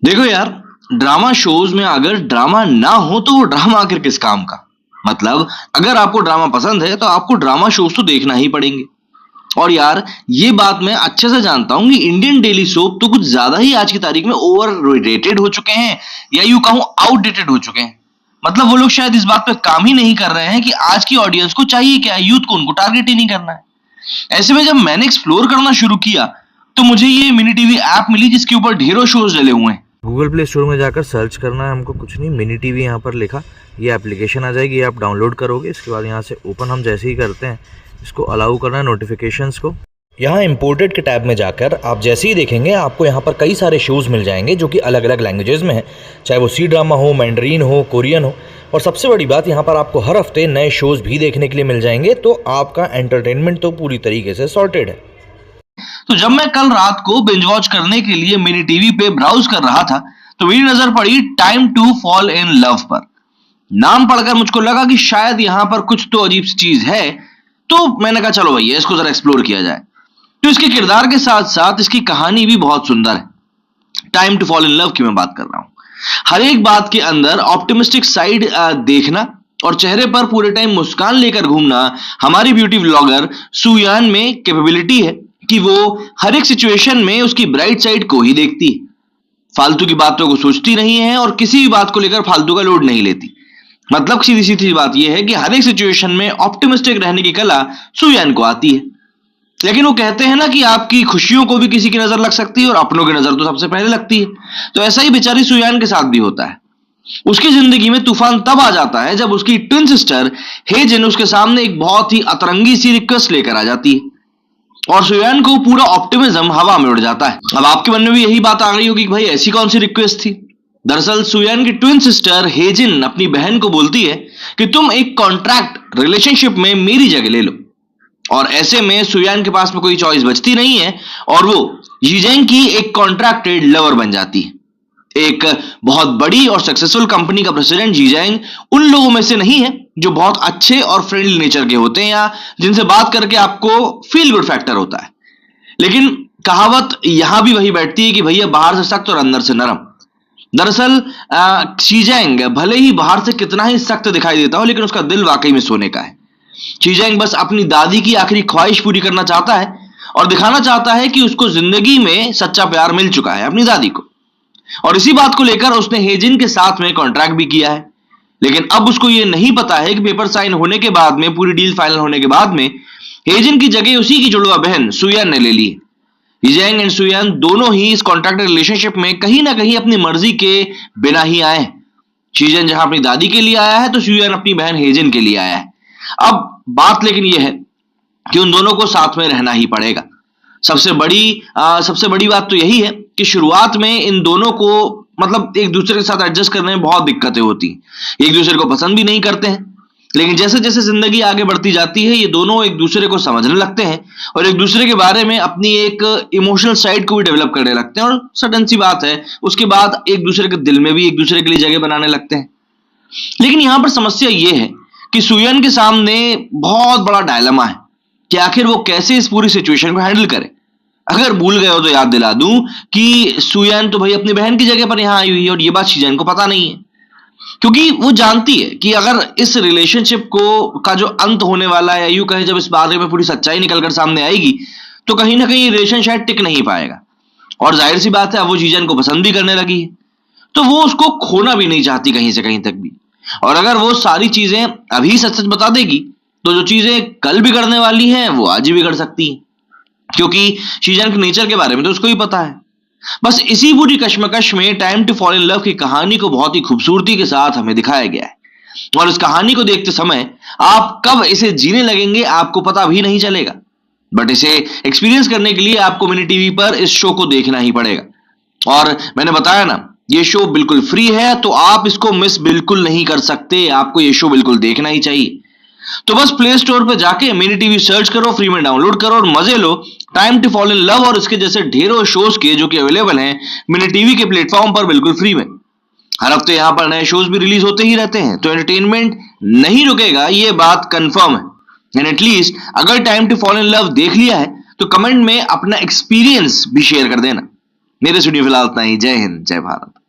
देखो यार, drama shows में अगर ड्रामा ना हो तो वो ड्रामा आखिर किस काम का। मतलब अगर आपको ड्रामा पसंद है तो आपको ड्रामा शोज तो देखना ही पड़ेंगे। और यार, ये बात मैं अच्छे से जानता हूं कि इंडियन डेली सोप तो कुछ ज्यादा ही आज की तारीख में ओवर रेटेड हो चुके हैं, या यूं कहूं आउटडेटेड हो चुके हैं। मतलब वो लोग शायद इस बात पे काम ही नहीं कर रहे हैं कि आज की ऑडियंस को चाहिए क्या, यूथ को उनको टारगेट ही नहीं करना है। ऐसे में जब मैंने एक्सप्लोर करना शुरू किया तो मुझे ये मिनी टीवी ऐप मिली जिसके ऊपर ढेरों शोज डले हुए हैं। गूगल प्ले स्टोर में जाकर सर्च करना है हमको, कुछ नहीं, मिनी टीवी यहाँ पर लिखा, ये एप्लीकेशन आ जाएगी, ये आप डाउनलोड करोगे। इसके बाद यहाँ से ओपन हम जैसे ही करते हैं, इसको अलाउ करना है नोटिफिकेशंस को। यहाँ इम्पोर्टेड के टैब में जाकर आप जैसे ही देखेंगे आपको यहाँ पर कई सारे शोज़ मिल जाएंगे जो कि अलग अलग लैंग्वेजेस में हैं, चाहे वो सी ड्रामा हो, मैंडरीन हो, कोरियन हो। और सबसे बड़ी बात, यहाँ पर आपको हर हफ्ते नए शोज़ भी देखने के लिए मिल जाएंगे, तो आपका एंटरटेनमेंट तो पूरी तरीके से सॉर्टेड है। तो जब मैं कल रात को बिंज वॉच करने के लिए मिनी टीवी पे ब्राउज कर रहा था तो मेरी नजर पड़ी time to fall in love पर। नाम पढ़कर मुझको लगा कि शायद यहाँ पर कुछ तो अजीब सी चीज है। तो मैंने कहा चलो भैया इसको जरा एक्सप्लोर किया जाए। तो इसके किरदार के साथ साथ इसकी कहानी भी बहुत सुंदर है। Time to fall in love की मैं बात कर रहा हूँ। हर एक बात के अंदर ऑप्टिमिस्टिक साइड देखना और चेहरे पर पूरे टाइम मुस्कान लेकर घूमना हमारी ब्यूटी व्लॉगर सुयान में कैपेबिलिटी है कि वो हर एक सिचुएशन में उसकी ब्राइट साइड को ही देखती है, फालतू की बातों को सोचती नहीं है और किसी भी बात को लेकर फालतू का लोड नहीं लेती। मतलब सीधी सीधी बात यह है कि हर एक सिचुएशन में ऑप्टिमिस्टिक रहने की कला सुयान को आती है। लेकिन वो कहते हैं ना कि आपकी खुशियों को भी किसी की नजर लग सकती है और अपनों की नजर तो सबसे पहले लगती है। तो ऐसा ही बेचारी सुयान के साथ भी होता है। उसकी जिंदगी में तूफान तब आ जाता है जब उसकी ट्विन सिस्टर हेजिन उसके सामने एक बहुत ही अतरंगी सी रिक्वेस्ट लेकर आ जाती है और सुयान को पूरा ऑप्टिमिज्म हवा में उड़ जाता है। अब आपके मन में भी यही बात आ गई होगी कि भाई ऐसी कौन सी रिक्वेस्ट थी। दरअसल सुयान की ट्विन सिस्टर हेजिन अपनी बहन को बोलती है कि तुम एक कॉन्ट्रैक्ट रिलेशनशिप में मेरी जगह ले लो। और ऐसे में सुयान के पास में कोई चॉइस बचती नहीं है और वो यीजेंग की एक कॉन्ट्रैक्टेड लवर बन जाती है। एक बहुत बड़ी और सक्सेसफुल कंपनी का प्रेसिडेंट जीजैंग उन लोगों में से नहीं है जो बहुत अच्छे और फ्रेंडली नेचर के होते हैं या जिनसे बात करके आपको फील गुड फैक्टर होता है। लेकिन कहावत यहां भी वही बैठती है कि भैया बाहर से सख्त और अंदर से नरम। दरअसल शीजैंग भले ही बाहर से कितना ही सख्त दिखाई देता हो लेकिन उसका दिल वाकई में सोने का है। शीजैंग बस अपनी दादी की आखिरी ख्वाहिश पूरी करना चाहता है और दिखाना चाहता है कि उसको जिंदगी में सच्चा प्यार मिल चुका है अपनी दादी को। और इसी बात को लेकर उसने हेजिन के साथ में कॉन्ट्रैक्ट भी किया है। लेकिन अब उसको यह नहीं पता है कि पेपर साइन होने के बाद में, पूरी डील फाइनल होने के बाद में, हेजिन की जगह उसी की जुड़वा बहन सुयान ने ले ली है। यीजेंग एंड सुयान दोनों ही इस कॉन्ट्रैक्ट रिलेशनशिप में कहीं ना कहीं अपनी मर्जी के बिना ही आए हैं। शीजन जहां अपनी दादी के लिए आया है तो सुयान अपनी बहन हेजिन के लिए आया है। अब बात लेकिन यह है कि उन दोनों को साथ में रहना ही पड़ेगा। सबसे बड़ी बात तो यही है कि शुरुआत में इन दोनों को मतलब एक दूसरे के साथ एडजस्ट करने में बहुत दिक्कतें होती हैं। एक दूसरे को पसंद भी नहीं करते हैं। लेकिन जैसे जैसे जिंदगी आगे बढ़ती जाती है ये दोनों एक दूसरे को समझने लगते हैं और एक दूसरे के बारे में अपनी एक इमोशनल साइड को भी डेवलप करने लगते हैं। और सडन सी बात है, उसके बाद एक दूसरे के दिल में भी एक दूसरे के लिए जगह बनाने लगते हैं। लेकिन यहां पर समस्या ये है कि सुयन के सामने बहुत बड़ा डायलेमा है कि आखिर वो कैसे इस पूरी सिचुएशन को हैंडल करे। अगर भूल गए हो तो याद दिला दूं कि सुयन तो भाई अपनी बहन की जगह पर यहां आई हुई है और ये बात शीजन को पता नहीं है, क्योंकि वो जानती है कि अगर इस रिलेशनशिप को का जो अंत होने वाला है, यूं कहें जब इस बारे में पूरी सच्चाई निकलकर सामने आएगी तो कहीं ना कहीं रिलेशन शायद टिक नहीं पाएगा। और जाहिर सी बात है अब वो शीजन को पसंद भी करने लगी है तो वो उसको खोना भी नहीं चाहती कहीं से कहीं तक भी। और अगर वो सारी चीजें अभी सच सच बता देगी तो जो चीजें कल बिगड़ने वाली हैं वो आज ही बिगड़ सकती हैं, क्योंकि शीजन के नेचर के बारे में तो उसको ही पता है। बस इसी पूरी कश्मकश में time to fall in love की कहानी को बहुत ही खूबसूरती के साथ हमें दिखाया गया है और इस कहानी को देखते समय आप कब इसे जीने लगेंगे आपको पता भी नहीं चलेगा। बट इसे एक्सपीरियंस करने के लिए आपको मिनी टीवी पर इस शो को देखना ही पड़ेगा। और मैंने बताया ना, ये शो बिल्कुल फ्री है तो आप इसको मिस बिल्कुल नहीं कर सकते। आपको ये शो बिल्कुल देखना ही चाहिए। तो बस प्ले स्टोर पर जाके मिनी टीवी सर्च करो, फ्री में डाउनलोड करो और मजे लो time to fall in love और इसके जैसे ढेरों शोज के जो कि अवेलेबल हैं मिनी टीवी के प्लेटफॉर्म पर बिल्कुल फ्री में। हर हफ्ते यहां पर नए शोज भी रिलीज होते ही रहते हैं तो एंटरटेनमेंट नहीं रुकेगा, ये बात कंफर्म है। एंड एटलीस्ट अगर time to fall in love देख लिया है तो कमेंट में अपना एक्सपीरियंस भी शेयर कर देना। मेरे स्टूडियो फिलहाल इतना ही। जय हिंद, जय भारत।